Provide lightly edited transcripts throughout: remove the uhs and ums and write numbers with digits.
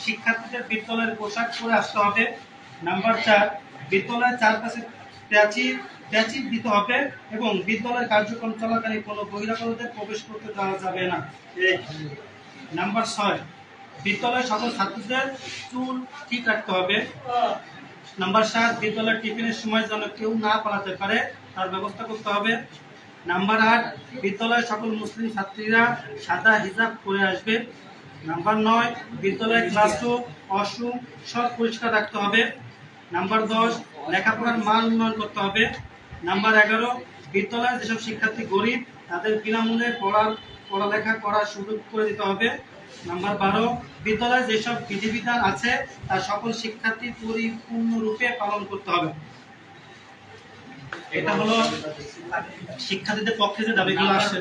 শিক্ষার্থীদের বিদ্যালয়ের পোশাক পরে আসতে হবে। নাম্বার 4, বিদ্যালয়ের চারপাশে প্যাচিং দিতে হবে এবং বিদ্যালয়ের কার্যক্রম চলাকালীন কোনো বহিরাগতদের প্রবেশ করতে দেওয়া যাবে না। নাম্বার 6, বিদ্যালয়ের সকল ছাত্রদের চুল ঠিক রাখতে হবে। নাম্বার 7, বিদ্যালয়ের টিফিনের সময় যেন কেউ না পালাতে পারে তার ব্যবস্থা করতে হবে। নাম্বার 8, বিদ্যালয়ের সকল মুসলিম ছাত্রীরা সাদা হিজাব পরে আসবে। নাম্বার 9, বিদ্যালয়ের ক্লাসরুম ওয়াশরুম সব পরিষ্কার রাখতে হবে। নাম্বার 10, লেখাপড়ার মান উন্নয়ন করতে হবে। নাম্বার 11, বিদ্যালয়ের যেসব শিক্ষার্থী গরিব তাদের বিনামূল্যে পড়ালেখা করার সুযোগ করে দিতে হবে। নাম্বার 12, বিদ্যালয়ে যেসব বিধিবিধান আছে তা সকল শিক্ষার্থী পরিপূর্ণরূপে পালন করতে হবে। এটা হলো শিক্ষার্থীদের পক্ষে যে দাবিগুলো আসছে।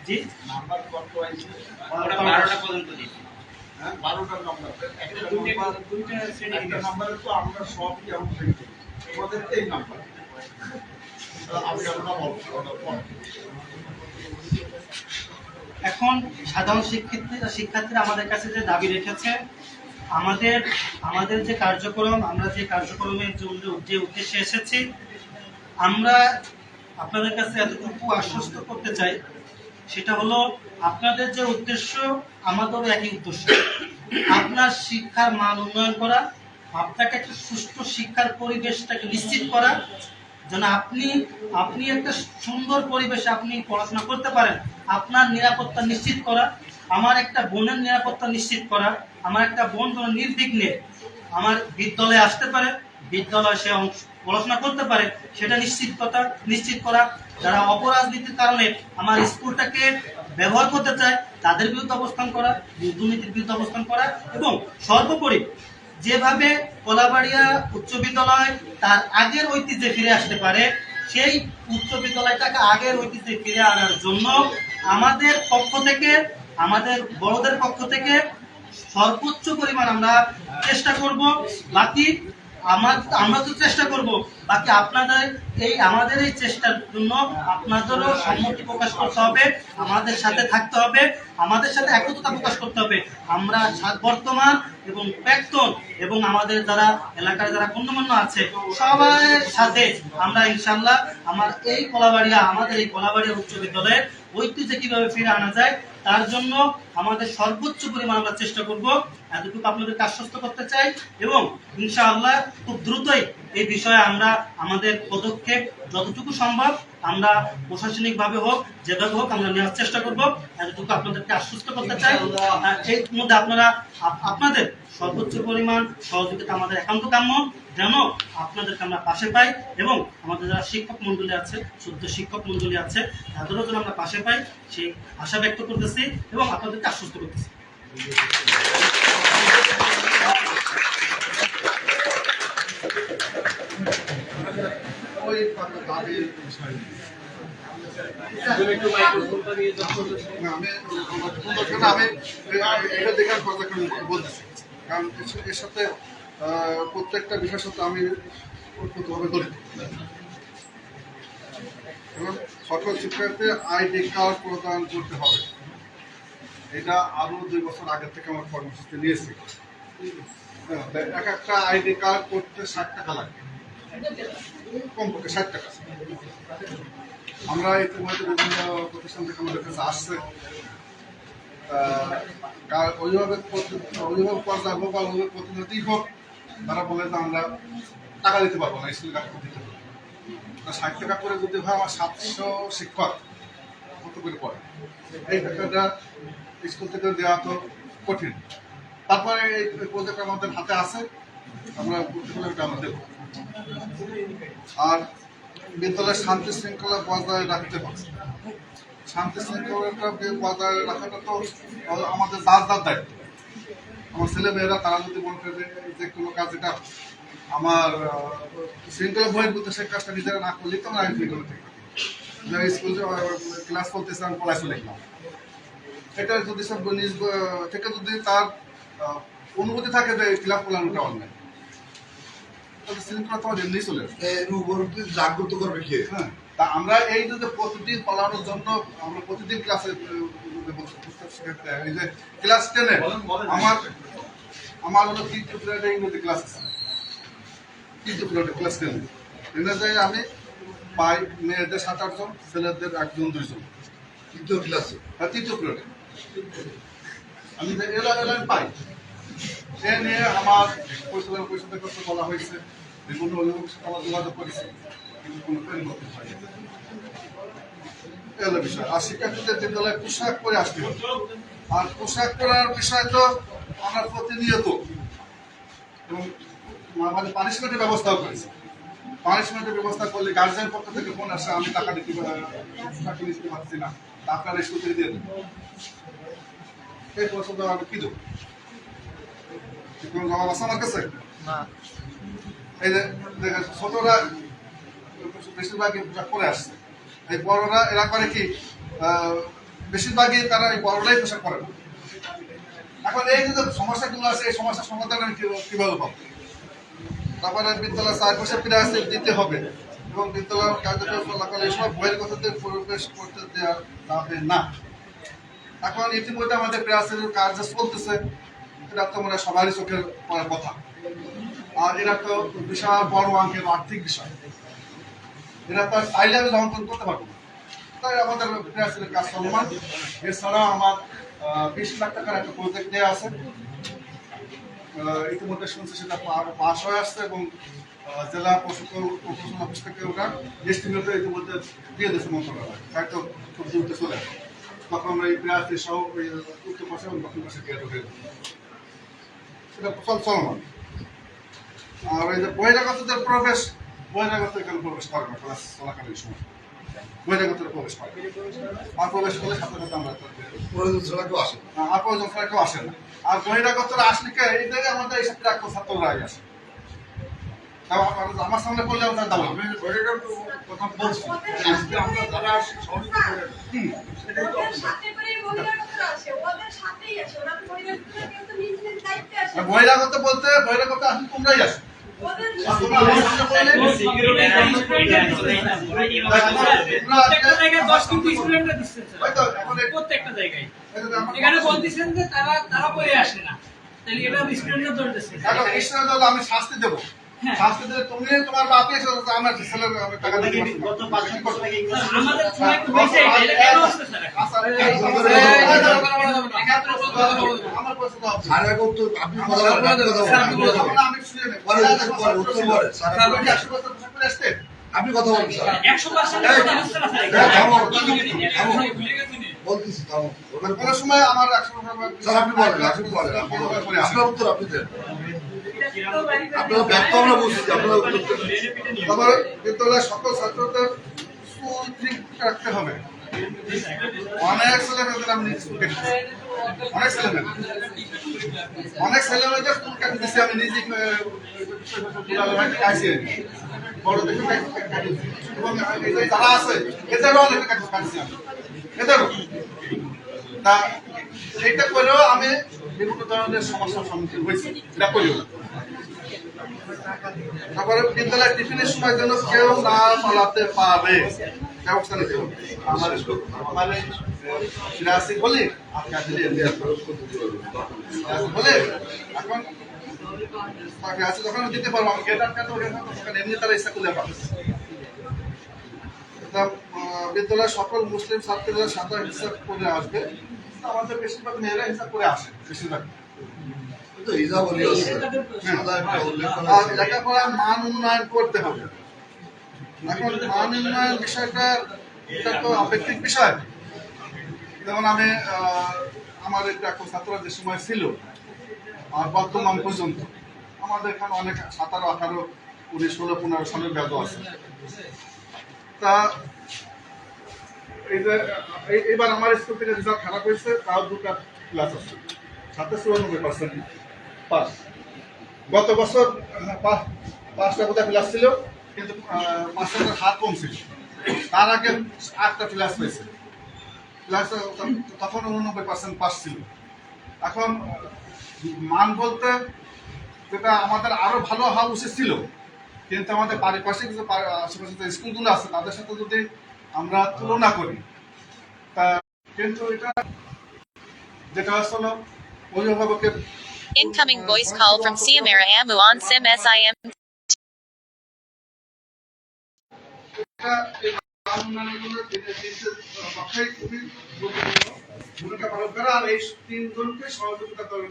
জি, নাম্বার কত আছে? 12টা পর্যন্ত দিই। হ্যাঁ, 12টা নাম্বার। একটা দুইটা শ্রেণী নাম্বারে তো আমরা সবই এখন প্রিন্ট করি। আমাদের এই নাম্বার। আমি আপনারা বলবো। এখন সাধারণ শিক্ষার্থীরা আমাদের কাছে যে দাবি রেখেছে, আমাদের যে কার্যক্রম, আমরা যে কার্যক্রমের জন্য যে উদ্দেশ্যে এসেছি, আমরা আপনাদের কাছে এতটুকু আশ্বস্ত করতে চাই, সেটা হলো আপনাদের যে উদ্দেশ্য আমাদেরও একই উদ্দেশ্য। আপনার শিক্ষার মান উন্নয়ন করা, আপনাকে একটা সুষ্ঠু শিক্ষার পরিবেশটাকে নিশ্চিত করা, যেন আপনি একটা সুন্দর পরিবেশে আপনি পড়াশোনা করতে পারেন, আপনার নিরাপত্তা নিশ্চিত করা, আমার একটা বোনের নিরাপত্তা নিশ্চিত করা, আমার একটা বোন যেন নির্বিঘ্নে আমার বিদ্যালয়ে আসতে পারে, বিদ্যালয়ে সে পড়াশোনা করতে পারে, সেটা নিশ্চিত করা। যারা অপরাজনীতির কারণে আমার স্কুলটাকে ব্যবহার করতে চায় তাদের বিরুদ্ধে অবস্থান করা, দুর্নীতির বিরুদ্ধে অবস্থান করা, এবং সর্বোপরি যেভাবে কলাবাড়িয়া উচ্চ বিদ্যালয় তার আগের ঐতিহ্যে ফিরে আসতে পারে, সেই উচ্চ বিদ্যালয়টাকে আগের ঐতিহ্যে ফিরে আনার জন্য আমাদের পক্ষ থেকে, আমাদের বড়দের পক্ষ থেকে সর্বোচ্চ পরিমাণ আমরা চেষ্টা করব। বাকি আমরা তো চেষ্টা করব, বাকি আমাদের এই চেষ্টার জন্য আপনাদেরও সম্মতি প্রকাশ করতে হবে, আমাদের সাথে থাকতে হবে, আমাদের সাথে একত্রতা প্রকাশ করতে হবে। আমরা বর্তমান এবং প্রাক্তন এবং আমাদের যারা এলাকার যারা গণ্যমান্য আছে সবার সাথে আমরা ইনশাল্লাহ আমাদের এই কলাবাড়িয়া উচ্চ বিদ্যালয়ের ঐতিহ্য কিভাবে ফিরে আনা যায় তার জন্য আমাদের সর্বোচ্চ পরিমাণ আমরা চেষ্টা করব। এতটুকু আপনাদেরকে আশ্বস্ত করতে চাই এবং ইনশাআল্লাহ খুব দ্রুতই এই বিষয়ে আমরা আমাদের পদক্ষেপ যতটুকু সম্ভব আমরা প্রশাসনিকভাবে হোক, যেভাবে হোক আমরা নেওয়ার চেষ্টা করব। এতটুকু আপনাদেরকে আশ্বস্ত করতে চাই। এর মধ্যে আপনাদের সর্বোচ্চ পরিমাণ সহযোগিতা আমাদের একান্ত কাম্য, যেন আপনাদেরকে আমরা পাশে পাই এবং আমাদের যারা শিক্ষক মণ্ডলী আছে, শুদ্ধ শিক্ষক মণ্ডলী আছে, তাদেরও যেন আমরা পাশে পাই সেই আশা ব্যক্ত করতেছি এবং আপনাদেরকে আশ্বস্ত করতেছি। কারণ এর সাথে প্রত্যেকটা বিষয়ের সাথে আমি ওতপ্রোতভাবে জড়িত এবং সকল শিক্ষার্থী আইডি কার্ড প্রদান করতে হবে। এটা আরও 2 বছর আগের থেকে আমার কর্মসূচি নিয়েছি। এক একটা আইডি কার্ড করতে 60 টাকা লাগে, কমপক্ষে 60 টাকা। আমরা ইতিমধ্যে বিভিন্ন প্রতিষ্ঠান থেকে আমাদের কাছে আসছে, অভিভাবক পর্যায়ে হোক বা অভিভাবক প্রতিনিধি হোক, তারা বলে যে আমরা টাকা দিতে পারবো না, স্কুলে টাকা দিতে পারবো 60 টাকা করে যদি হয় আমার 700 শিক্ষক কত করে পড়ে, এই টাকাটা স্কুল থেকে দেওয়া তো কঠিন। তারপরে এই প্রজেক্ট আমাদের হাতে আছে, আমরা ওটা আমরা দেবো। আর বিদ্যালয়ের শান্তি শৃঙ্খলা বজায় রাখতে হবে। শান্তি শৃঙ্খলাটা বজায় রাখাটা তো আমাদের যার দায়িত্ব। আমার ছেলে মেয়েরা তারা যদি মনে করে যে কোনো কাজ এটা আমার শৃঙ্খলা বহির্ভূত সেই কাজটা নিজেরা না করলে তো আমি বিদ্যালয় থেকে স্কুল ক্লাস করতেছে আমি পড়ায় চলে গেলাম, এটা যদি সব নিজ থেকে যদি তার অনুভূতি থাকে যে ক্লাস পড়ানোটা অন্যায়, তাহলে শৃঙ্খলা তো এমনি চলে জাগ্রত করবে কে? হ্যাঁ, তা আমরা এই যে প্রতিদিন পড়ানোর জন্য আমরা প্রতিদিন ক্লাসে এই যে ক্লাস 10-এ আমার আমার হলো 3টি পিরিয়ডে ইংরেজি ক্লাস আছে, 3টি পিরিয়ডে ক্লাস 10 ইংরেজি আমি পাই মেয়েদের 7-8 জন, ছেলেদের 1-2 জন। 3য় ক্লাসে আর 3টি পিরিয়ডে আমি এলা পাই। এ নিয়ে আমার পরিষদের কথা বলা হয়েছে, বিভিন্ন অভিভাবকের সাথে আমার যোগাযোগ করেছি, কিন্তু কোনো পরিবর্তন হয়নি। এলো বিষয়। আর শিক্ষার্থীদের বিদ্যালয়ে পোশাক পরে আসতে হবে। আর পোশাক পরার বিষয় তো আমরা প্রতিনিয়ত এবং আমাদের পানিশমেন্টের ব্যবস্থাও করেছি। পানিশমেন্টের ব্যবস্থা করলে গার্জেন পক্ষ থেকে ফোন আসে, আমি টাকা দিতে পারছি না, আপনারা স্কুল থেকে দিয়ে দেবেন। এই প্রশ্ন আমি কি দেবো? কোনো জবাব আছে আমার কাছে? এই যে দেখেন ছোটরা বেশিরভাগই পোশাক পরে আসছে, এই বড়রা এরা করে কি বেশিরভাগই তারা এই বড়রাই পোশাক পরে না। এখন এই যে সমস্যাগুলো আছে, এই সমস্যার সমাধান আমি কিভাবে পাবো? তারপরে বিদ্যালয় 4 বছর ফিরে আসতে দিতে হবে এবং বিদ্যালয়ের কার্যক্রম চলাকালে এসব বহির্গতদের প্রবেশ করতে দেওয়া যাবে না। এখন ইতিমধ্যে আমাদের ক্লাসের কাজ চলতেছে, এটা তো মনে হয় সবারই চোখের কথা। আর এরা তো বিশাল বড় অঙ্কের আর্থিক বিষয়, এরা তো চাইলে আমি যন্ত্রণ করতে পারবো না। তাই আমাদের ক্লাসের কাজ চলমান। এছাড়াও আমার 20 লাখ টাকার একটা প্রজেক্ট দেওয়া আছে, ইতিমধ্যে শুনছি সেটা পাস হয়ে আসছে এবং জেলা প্রশাসন অফিস থেকে ওটা এস্টিমেট ইতিমধ্যে দিয়ে দিয়েছে মন্ত্রণালয়, হয়তো খুব দ্রুত চলে আসবে। তখন আমরা এই প্রার্থী সহ ওই উত্তর পাশে এবং দক্ষিণ পাশে গিয়ে ঢুকে সেটা চলমান। আর ওই যে বহিরাগতদের প্রবেশ, বহিরাগত এখানে প্রবেশ করে না ক্লাস চলাকালীন সময়, বহিরাগতরা প্রবেশ করে আর প্রবেশ করলে সাথে সাথে আমরা প্রয়োজন ছাড়া কেউ আসে না। আর প্রয়োজন ছাড়া কেউ আসে না। আর বহিরাগতরা আসলে এই জায়গায় আমাদের এইসব ছাত্ররাই আসে, আমার সামনে করলে আমরা দাম কথা বলছি আজকে আমরা যারা আসি সহযোগিতা করে না। বহিরাগত বলতে বহিরাগত আসলে তোমরাই আসো। এখানে বলতেছেন যে তারা পরে আসে না, তাহলে এটা স্টুডেন্টরা ধরতেছে। আমি শাস্তি দেবো, শাস্তি দিলে তুমি তোমার বাপে আমার ছেলে টাকা দিতে আমাদের সময় একটু বেশি, এটা কেন হচ্ছে স্যার? আমার পয়সা দাও। আর এখন তো আপনি কথা বলেন, আমি শুনে নেব পরে উত্তর পরে স্যার আপনি কথা বলেন স্যার 100% বলতেছি থামো। কোনো সময় আমার 100% স্যার আপনি বলেন, আপনি বলেন, আপনার উত্তর আপনি দেন। আপনারা ব্যর্থ আমরা বুঝছি, আপনারা উত্তর দেন। তারপরে বিদ্যালয়ের সকল ছাত্রদের স্কুল ঠিক রাখতে হবে। অনেক ছেলেমেয়েদের আমি স্কুল কেটেছি, অনেক ছেলেমেয়েদের স্কুল কেটে দিচ্ছি আমি নিজে বড় দেখে এবং যারা আছে এদেরও অনেক কাটছি আমি, এদেরও। তা সেইটা করেও আমি বিভিন্ন ধরনের সমস্যার সম্মুখীন হয়েছি, এটা করিও না। তারপরে বিদ্যালয়ের টিফিনের সময় যেন কেউ না পালাতে পারে ব্যবস্থা নিতে হবে। বলি বলে এখন যখন দিতে পারবো আমি এমনি তারা ইচ্ছা করলে পাবে। বিদ্যালয়ের সকল মুসলিম ছাত্রীরা সাদা হিসাব করে আসবে, আমাদের বেশিরভাগ মেয়েরা হিসাব করে আসে, বেশিরভাগ। আর লেখাপড়ার মান উন্নয়ন করতে হবে। এখন মান উন্নয়ন বিষয়টা এটা তো আপেক্ষিক বিষয়। যেমন আমি আমার একটা ছাত্ররা যে সময় ছিল আর বর্তমান পর্যন্ত আমাদের এখানে অনেক 17, 18, 19, 16, 15 সালের ব্যাধ আছে। তা এই যে এবার আমার স্কুল থেকে রেজাল্ট খারাপ হয়েছে, তাও 2টা ক্লাস আছে, 94% পাস। গত বছর 5টা বোধহয় ক্লাস ছিল, কিন্তু মাস্টারদের হাত কম ছিল, তার আগে 8টা ক্লাস হয়েছে, ক্লাস তখন 89% পাস ছিল। এখন মান বলতে যেটা আমাদের আরো ভালো হওয়া উচিত ছিল, কিন্তু আমাদের পারিপার্শ্বিক যে আশেপাশে যে স্কুলগুলো আছে তাদের সাথে যদি আমরা তুলনা করি, তা কিন্তু এটা যেটা আসলে অভিভাবকের Incoming voice call from Siamara Amu on SIM SIM. এটা এই গ্রাম উন্নয়নের জন্য তিনটে পক্ষেই খুবই গুরুত্বপূর্ণ ভূমিকা পালন করে, আর এই তিনজনকে সহযোগিতা করে